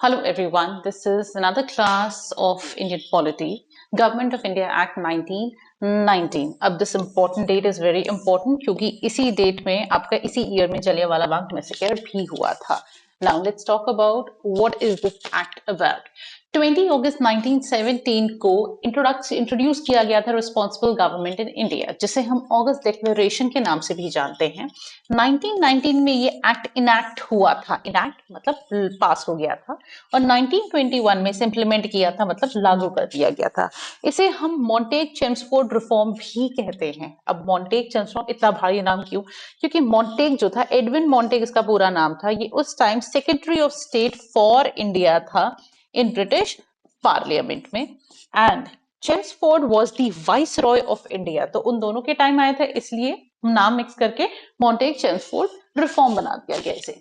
Hello everyone, this is another class of Indian polity, Government of India Act 1919. अब this important date is very important क्योंकि इसी date में आपका इसी year में जलियांवाला बाग मैसेकर भी हुआ था. Now let's talk about what is this act about. 20 अगस्त 1917 को इंट्रोड्यूस किया गया था रिस्पॉन्सिबल गवर्नमेंट इन इंडिया, जिसे हम अगस्त डिक्लेरेशन के नाम से भी जानते हैं. 1919 में ये एक्ट इनैक्ट हुआ था. इनैक्ट मतलब पास हो गया था और 1921 में इसे इम्प्लीमेंट किया था, मतलब लागू कर दिया गया था. इसे हम मॉन्टेग चेम्सफोर्ड रिफॉर्म भी कहते हैं. अब मॉन्टेग चेम्सफोर्ड इतना भारी नाम क्यों? क्योंकि मॉन्टेग जो था, एडविन मॉन्टेग इसका पूरा नाम था, ये उस time secretary of state for India था इन ब्रिटिश पार्लियामेंट में. And Chelmsford was the vice Roy of India. तो उन दोनों के टाइम आया था, इसलिए नाम मिक्स करके मॉन्टेग चेम्सफोर्ड रिफॉर्म बना दिया गया इसे.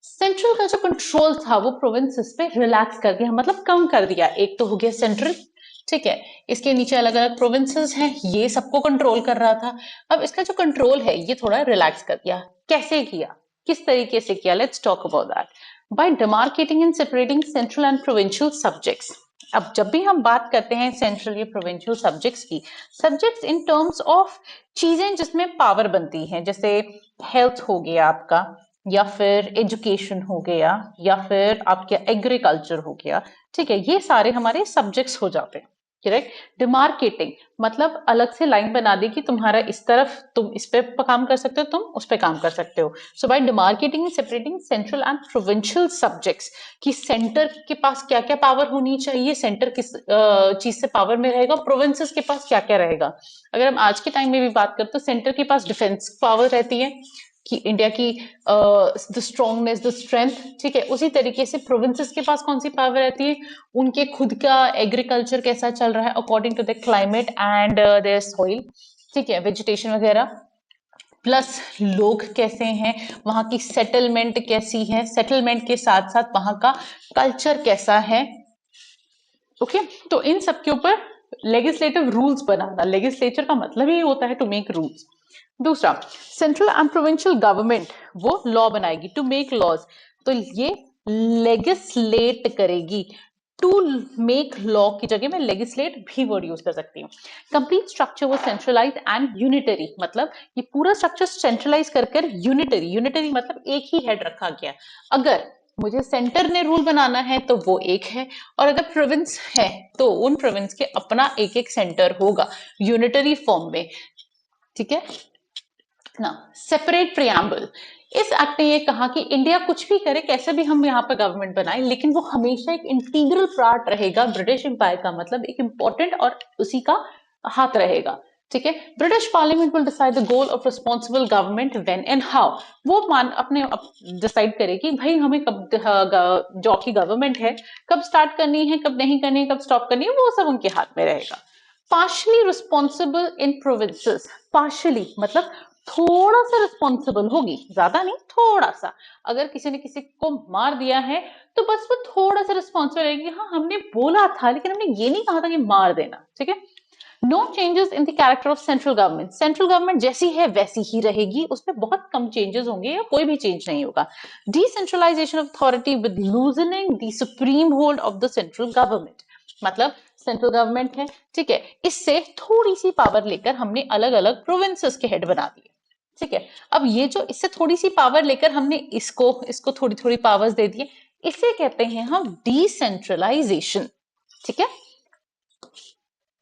सेंट्रल का जो कंट्रोल था वो प्रोविंसेस पे रिलैक्स कर दिया, मतलब कम कर दिया. एक तो हो गया सेंट्रल, ठीक है, इसके नीचे अलग अलग प्रोविंसेस हैं, ये सबको कंट्रोल कर रहा था. अब इसका जो कंट्रोल है ये थोड़ा रिलैक्स कर दिया. कैसे किया, किस तरीके से किया? Let's talk about that. By demarcating and separating central and provincial subjects. अब जब भी हम बात करते हैं सेंट्रल या प्रोविंशियल सब्जेक्ट्स की, सब्जेक्ट्स इन टर्म्स ऑफ चीजें जिसमें पावर बनती हैं, जैसे हेल्थ हो गया आपका, या फिर एजुकेशन हो गया, या फिर आपका एग्रीकल्चर हो गया, ठीक है, ये सारे हमारे सब्जेक्ट्स हो जाते हैं. करेक्ट. डिमार्केटिंग मतलब अलग से लाइन बना दी कि तुम्हारा इस तरफ, तुम इस पे काम कर सकते हो, तुम उस पे काम कर सकते हो. So by demarcating and separating central and provincial subjects, कि सेंटर के पास क्या क्या पावर होनी चाहिए, सेंटर किस चीज से पावर में रहेगा, प्रोविंसेस के पास क्या क्या रहेगा. अगर हम आज के टाइम में भी बात करते तो सेंटर के पास डिफेंस पावर रहती है कि इंडिया की द स्ट्रॉन्गनेस, द स्ट्रेंथ, ठीक है. उसी तरीके से प्रोविंसेस के पास कौन सी पावर रहती है, उनके खुद का एग्रीकल्चर कैसा चल रहा है according to the climate and their soil, ठीक है, वेजिटेशन वगैरह. प्लस लोग कैसे हैं, वहां की सेटलमेंट कैसी है, सेटलमेंट के साथ साथ वहां का कल्चर कैसा है. ओके तो इन सब के ऊपर लेजिस्लेटिव रूल्स बनाना. लेजिस्लेचर का मतलब ही होता है टू मेक रूल्स. दूसरा, सेंट्रल एंड प्रोविंशियल गवर्नमेंट वो लॉ बनाएगी, टू मेक लॉज. तो ये लेगिस्लेट करेगी. टू मेक लॉ की जगह मैं लेगिस्लेट भी वर्ड यूज कर सकती हूँ. कंप्लीट स्ट्रक्चर वो सेंट्रलाइज एंड यूनिटरी, मतलब ये पूरा स्ट्रक्चर सेंट्रलाइज कर यूनिटरी. यूनिटरी मतलब एक ही हेड रखा गया. अगर मुझे सेंटर ने रूल बनाना है तो वो एक है, और अगर प्रोविंस है तो उन प्रोविंस के अपना एक एक सेंटर होगा यूनिटरी फॉर्म में, ठीक है ना. Separate preamble. इस एक्ट ने ये कहा कि इंडिया कुछ भी करे, कैसे भी हम यहाँ पे गवर्नमेंट बनाए, लेकिन वो हमेशा एक इंटीग्रल पार्ट रहेगा ब्रिटिश एम्पायर का, मतलब एक इंपॉर्टेंट और उसी का हाथ रहेगा, ठीक है. British parliament will decide the goal of responsible government when and how. वो मान अपने डिसाइड करे कि भाई हमें कब जो की गवर्नमेंट है कब स्टार्ट करनी है, कब नहीं करनी है, कब स्टॉप करनी है, वो सब उनके हाथ में रहेगा. पार्शली रिस्पॉन्सिबल इन प्रोविंसेस. पार्शली मतलब थोड़ा सा रिस्पॉन्सिबल होगी, ज्यादा नहीं, थोड़ा सा. अगर किसी ने किसी को मार दिया है तो बस वो थोड़ा सा रिस्पॉन्सिबल रहेगी, हाँ हमने बोला था लेकिन हमने ये नहीं कहा था कि मार देना, ठीक है. No changes in the character of central government. Central government जैसी है वैसी ही रहेगी, उसमें बहुत कम चेंजेस होंगे या कोई भी चेंज नहीं होगा. Decentralisation of authority with loosening the supreme hold of the central government. मतलब सेंट्रल गवर्नमेंट है, ठीक है, इससे थोड़ी सी पावर लेकर हमने अलग अलग प्रोविंसेस के हेड बना दिए, ठीक है. अब ये जो इससे थोड़ी सी पावर लेकर हमने इसको इसको थोड़ी थोड़ी पावर्स दे दिए, इसे कहते हैं हम डिसेंट्रलाइजेशन, ठीक है.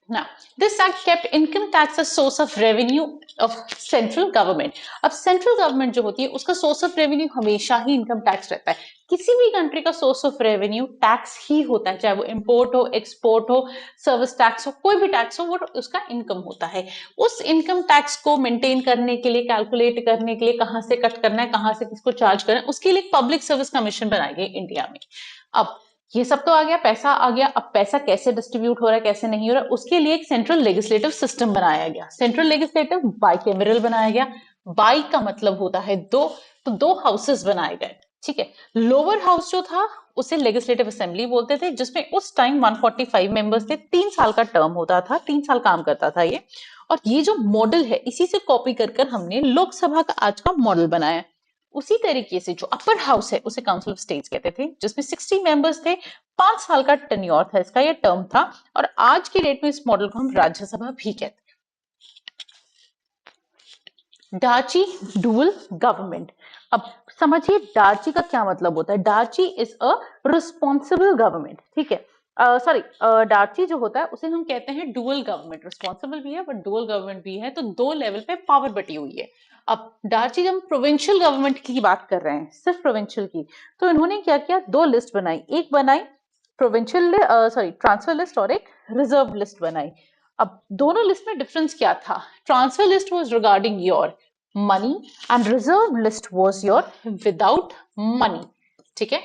Now, this act kept income tax a source of revenue of central government. अब central government जो होती है उसका source of revenue हमेशा ही income tax रहता है. किसी भी country का source of revenue tax ही होता है, चाहे वो import हो, export हो, service tax हो, कोई भी tax हो, वो उसका income होता है. उस income tax को maintain करने के लिए, calculate करने के लिए, कहाँ से cut करना है, कहाँ से किसको charge करना है, उसके लिए public service commission बनाई गई इंडिया में. अब ये सब तो आ गया, पैसा आ गया. अब पैसा कैसे डिस्ट्रीब्यूट हो रहा है, कैसे नहीं हो रहा है, उसके लिए एक सेंट्रल लेजिस्लेटिव सिस्टम बनाया गया. सेंट्रल लेजिस्लेटिव बाइकेमरल बनाया गया. बाई का मतलब होता है दो, तो दो हाउसेस बनाए गए, ठीक है. लोअर हाउस जो था उसे लेजिस्लेटिव असेंबली बोलते थे, जिसमें उस टाइम 145 मेंबर्स थे. 3 साल का टर्म होता था, 3 साल काम करता था ये. और ये जो मॉडल है इसी से कॉपी कर हमने लोकसभा का आज का मॉडल बनाया. उसी तरीके से जो अपर हाउस है उसे काउंसिल ऑफ स्टेट्स कहते थे, जिसमें 60 मेंबर्स थे, 5 साल का टेन्योर था इसका, ये टर्म था, और आज की डेट में इस मॉडल को हम राज्यसभा भी कहते हैं। डार्ची डुअल गवर्नमेंट। अब समझिए डार्ची का क्या मतलब होता है। डार्ची इज अ रिस्पॉन्सिबल गवर्नमेंट, ठीक है। सॉरी, डार्ची जो होता है उसे हम कहते हैं डुअल गवर्नमेंट, रिस्पॉन्सिबल भी है बट डुअल गवर्नमेंट भी है, तो दो लेवल पे पावर बटी हुई है। अब डार्ची, जब हम प्रोविंशियल गवर्नमेंट की बात कर रहे हैं, सिर्फ प्रोविंशियल की, तो इन्होंने क्या किया, दो लिस्ट बनाई, एक बनाई प्रोविंशियल सॉरी ट्रांसफर लिस्ट, और एक रिजर्व लिस्ट बनाई। अब दोनों लिस्ट में डिफरेंस क्या था। Transfer list was regarding your money and reserve list was your without money, ठीक है।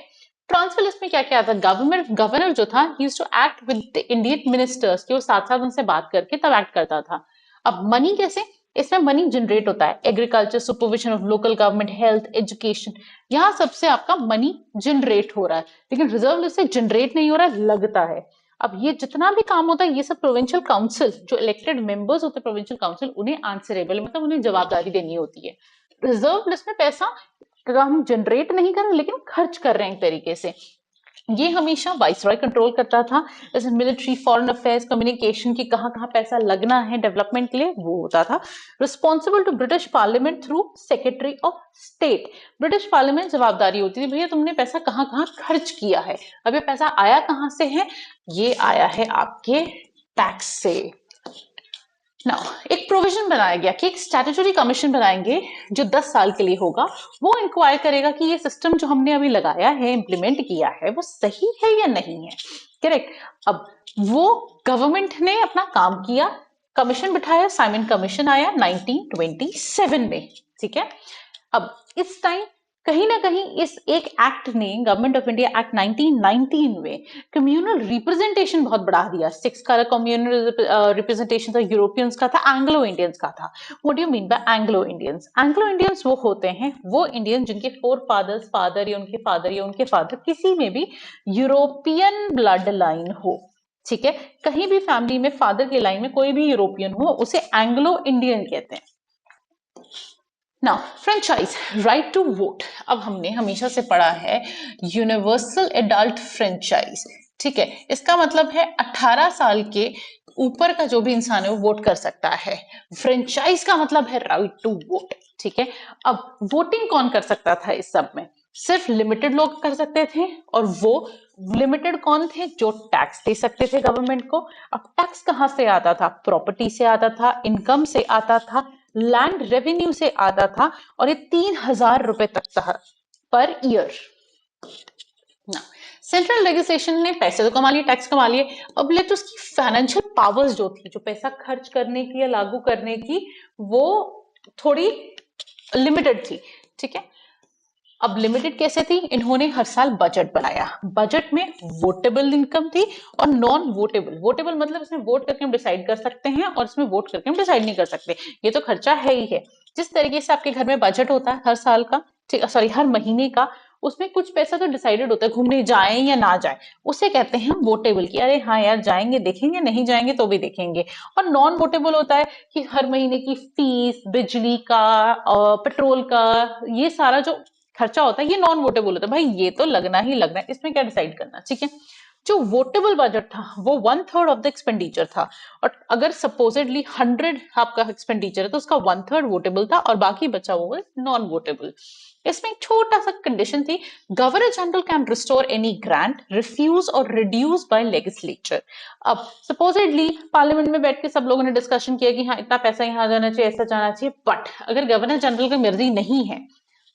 ट्रांसफर लिस्ट में क्या क्या था, गवर्नर जो था ही used to act with the Indian ministers, कि वो साथ साथ उनसे बात करके तब एक्ट करता था। अब मनी कैसे, इसमें मनी जनरेट होता है, agriculture, supervision of local government, health, education, यहाँ सबसे आपका मनी जनरेट हो रहा है, लेकिन रिजर्व लिस्ट से जनरेट नहीं हो रहा है, लगता है। अब ये जितना भी काम होता है ये सब प्रोविंशियल काउंसिल, जो इलेक्टेड मेंबर्स होते हैं प्रोविंशियल काउंसिल, उन्हें आंसरेबल, मतलब उन्हें जवाबदारी देनी होती है। रिजर्व लिस्ट में पैसा हम जनरेट नहीं कर रहे लेकिन खर्च कर रहे हैं एक तरीके से, ये हमेशा वाइसरॉय कंट्रोल करता था। जैसे मिलिट्री, फॉरेन अफेयर्स, कम्युनिकेशन की कहाँ कहाँ पैसा लगना है डेवलपमेंट के लिए, वो होता था। Responsible to British parliament through secretary of state, British parliament जवाबदारी होती थी, भैया तुमने पैसा कहाँ कहाँ खर्च किया है। अब ये पैसा आया कहाँ से है, ये आया है आपके टैक्स से। नाउ एक प्रोविजन बनाया गया कि एक स्टैट्यूटरी कमीशन बनाएंगे जो 10 साल के लिए होगा, वो इंक्वायर करेगा कि ये सिस्टम जो हमने अभी लगाया है, इंप्लीमेंट किया है, वो सही है या नहीं है, करेक्ट। अब वो गवर्नमेंट ने अपना काम किया, कमीशन बिठाया, साइमन कमीशन आया 1927 में, ठीक है। अब इस टाइम कहीं ना कहीं इस एक एक्ट ने, गवर्नमेंट ऑफ इंडिया एक्ट 1919 में कम्युनल रिप्रेजेंटेशन बहुत बढ़ा दिया। 6 का कम्युनल रिप्रेजेंटेशन था, यूरोपियंस का था, एंग्लो इंडियंस का था। What do you mean by Anglo Indians? Anglo Indians वो होते हैं, वो इंडियन जिनके फोर फादर्स, फादर या उनके फादर या उनके फादर किसी में भी यूरोपियन ब्लड लाइन हो, ठीक है। कहीं भी फैमिली में फादर की लाइन में कोई भी यूरोपियन हो, उसे एंग्लो इंडियन कहते हैं। Now franchise, right to vote. अब हमने हमेशा से पढ़ा है यूनिवर्सल एडल्ट फ्रेंचाइज, ठीक है। इसका मतलब है 18 साल के ऊपर का जो भी इंसान है वो वोट कर सकता है। फ्रेंचाइज का मतलब है राइट टू वोट, ठीक है। अब वोटिंग कौन कर सकता था इस सब में? सिर्फ लिमिटेड लोग कर सकते थे, और वो लिमिटेड कौन थे? जो टैक्स दे सकते थे गवर्नमेंट को। अब टैक्स कहां से आता था? प्रॉपर्टी से आता था, इनकम से आता था, लैंड रेवेन्यू से आता था, और ये 3,000 रुपए तक था पर ईयर ना। सेंट्रल लेजिस्लेशन ने पैसे तो कमा लिए, टैक्स कमा लिए, अब लेकिन उसकी फाइनेंशियल पावर्स जो थी, जो पैसा खर्च करने की या लागू करने की, वो थोड़ी लिमिटेड थी, ठीक है। अब लिमिटेड कैसे थी? इन्होंने हर साल बजट बनाया, बजट में वोटेबल इनकम थी और नॉन वोटेबल। वोटेबल मतलब इसमें वोट करके हम डिसाइड कर सकते हैं, और इसमें वोट करके हम डिसाइड नहीं कर सकते, ये तो खर्चा है ही है। जिस तरीके से आपके घर में बजट होता है हर साल का, ठीक, सॉरी हर महीने का, उसमें कुछ पैसा तो डिसाइडेड होता है, घूमने जाए या ना जाए, उसे कहते हैं वोटेबल, कि अरे हाँ यार जाएंगे देखेंगे, नहीं जाएंगे तो भी देखेंगे। और नॉन वोटेबल होता है कि हर महीने की फीस, बिजली का, पेट्रोल का, ये सारा जो खर्चा होता है ये नॉन वोटेबल होता है, भाई ये तो लगना ही लगना है, इसमें क्या डिसाइड करना, ठीक है। जो वोटेबल बजट था वो 1/3 ऑफ द एक्सपेंडिचर था, और अगर सपोजिटली 100 आपका एक्सपेंडिचर है तो उसका 1/3 वोटेबल था और बाकी बचा हुआ नॉन वोटेबल। इसमें एक छोटा सा कंडीशन थी, governor general can restore any grant, refuse और रिड्यूस बाय लेजिस्लेचर। अब सपोजिटली पार्लियामेंट में बैठ के सब लोगों ने डिस्कशन किया कि हाँ इतना पैसा यहाँ जाना चाहिए, ऐसा जाना चाहिए, बट अगर गवर्नर जनरल की मर्जी नहीं है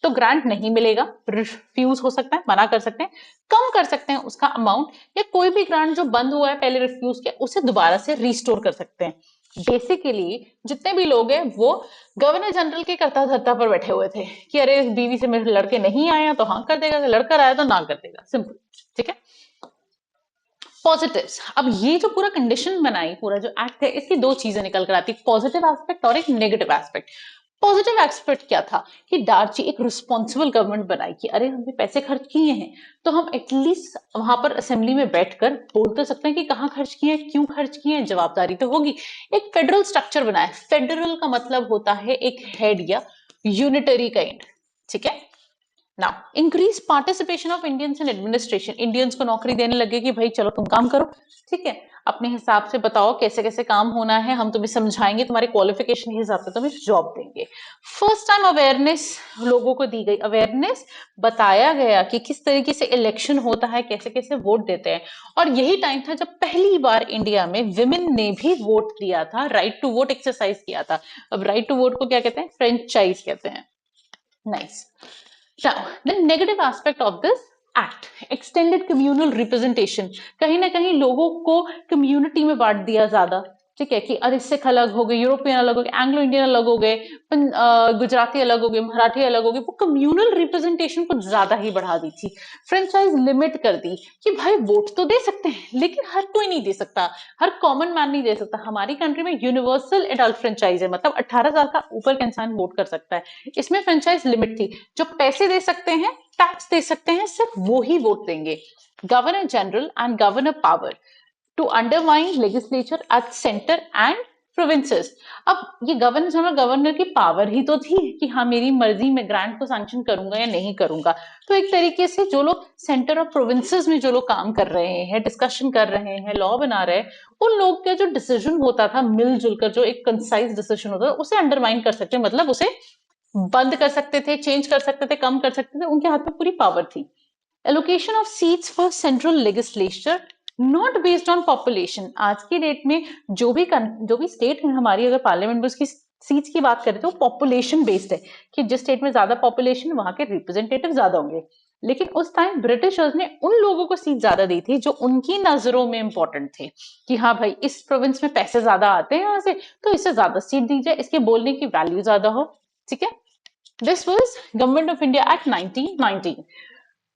तो ग्रांट नहीं मिलेगा, रिफ्यूज हो सकता है, मना कर सकते हैं, कम कर सकते हैं उसका अमाउंट, या कोई भी ग्रांट जो बंद हुआ है पहले रिफ्यूज किया उसे दोबारा से रिस्टोर कर सकते हैं। बेसिकली जितने भी लोग हैं वो गवर्नर जनरल के करता धरता पर बैठे हुए थे कि अरे बीवी से मेरे लड़के नहीं आया तो हाँ कर देगा, लड़कर आया तो ना कर देगा, सिंपल, ठीक है। पॉजिटिव्स, अब ये जो पूरा कंडीशन बनाई, पूरा जो एक्ट है, इसकी दो चीजें निकल कर आती, पॉजिटिव एस्पेक्ट और एक नेगेटिव एस्पेक्ट। पॉजिटिव एस्पेक्ट क्या था कि डार्ची एक रिस्पॉन्सिबल गवर्नमेंट बनाई कि अरे हमने पैसे खर्च किए हैं तो हम एटलीस्ट वहां पर असेंबली में बैठकर बोल तो सकते हैं कि कहाँ खर्च किए हैं, क्यों खर्च किए हैं, जवाबदारी तो होगी। एक फेडरल स्ट्रक्चर बनाया, फेडरल का मतलब होता है एक हेड या यूनिटरी काइंड, ठीक है। Now increase participation of Indians in administration, Indians को नौकरी देने लगे कि भाई चलो तुम काम करो, ठीक है, अपने हिसाब से बताओ कैसे कैसे काम होना है, हम तुम्हें समझाएंगे, तुम्हारे क्वालिफिकेशन के हिसाब से तुम्हें जॉब देंगे। फर्स्ट टाइम अवेयरनेस लोगों को दी गई, अवेयरनेस बताया गया कि किस तरीके से इलेक्शन होता है, कैसे कैसे वोट देते हैं। और यही टाइम था जब पहली बार इंडिया में विमेन ने भी वोट दिया था, राइट टू वोट एक्सरसाइज किया था। अब राइट टू वोट को क्या कहते हैं? फ्रेंचाइज कहते हैं। Nice. Now, the negative aspect of this act, extended communal representation, कहीं ना कहीं लोगों को कम्युनिटी में बांट दिया ज्यादा, ठीक है, कि अरे सिख अलग हो गए, यूरोपियन अलग हो गए, एंग्लो इंडियन अलग हो गए, गुजराती अलग हो गए, मराठी अलग हो गए, वो कम्युनल रिप्रेजेंटेशन को ज्यादा ही बढ़ा दी थी। फ्रेंचाइज लिमिट कर दी कि भाई वोट तो दे सकते हैं लेकिन हर कोई नहीं दे सकता, हर कॉमन मैन नहीं दे सकता। हमारी कंट्री में यूनिवर्सल एडल्ट फ्रेंचाइज है, मतलब 18 साल का ऊपर का इंसान वोट कर सकता है। इसमें फ्रेंचाइज लिमिट थी, जो पैसे दे सकते हैं, टैक्स दे सकते हैं, सिर्फ वो ही वोट देंगे। Governor general and governor power to undermine legislature at centre and provinces. अब ये गवर्नर जनरल, गवर्नर की पावर ही तो थी कि हाँ मेरी मर्जी में ग्रांट को सैंक्शन करूंगा या नहीं करूंगा। तो एक तरीके से जो लोग सेंटर और प्रोविंसेस में जो लोग काम कर रहे हैं, डिस्कशन कर रहे हैं, लॉ बना रहे हैं, उन लोग का जो डिसीजन होता था मिलजुल कर, जो एक कंसाइज डिसीजन होता था, उसे अंडरमाइन कर सकते, मतलब उसे बंद कर सकते थे, चेंज कर सकते थे, कम कर सकते थे, उनके हाथ में पूरी पावर थी। Allocation of seats for central legislature not based on population. आज की डेट में जो भी स्टेट है हमारी, अगर पार्लियामेंट में उसकी सीट्स की बात करें तो पॉपुलेशन बेस्ड है, कि जिस स्टेट में ज्यादा पॉपुलेशन वहां के रिप्रेजेंटेटिव ज्यादा होंगे। लेकिन उस टाइम ब्रिटिशर्स ने उन लोगों को सीट ज्यादा दी थी जो उनकी नजरों में इंपॉर्टेंट थे, कि हाँ भाई इस प्रोविंस में पैसे ज्यादा आते हैं यहाँ से, तो इसे ज्यादा सीट दी जाए, इसके बोलने की वैल्यू ज्यादा हो, ठीक है। This was government of India act 1919।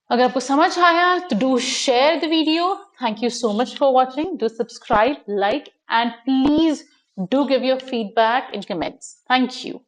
अगर आपको समझ आया तो do share the video. Thank you so much for watching. Do subscribe, like and please do give your feedback in comments. Thank you.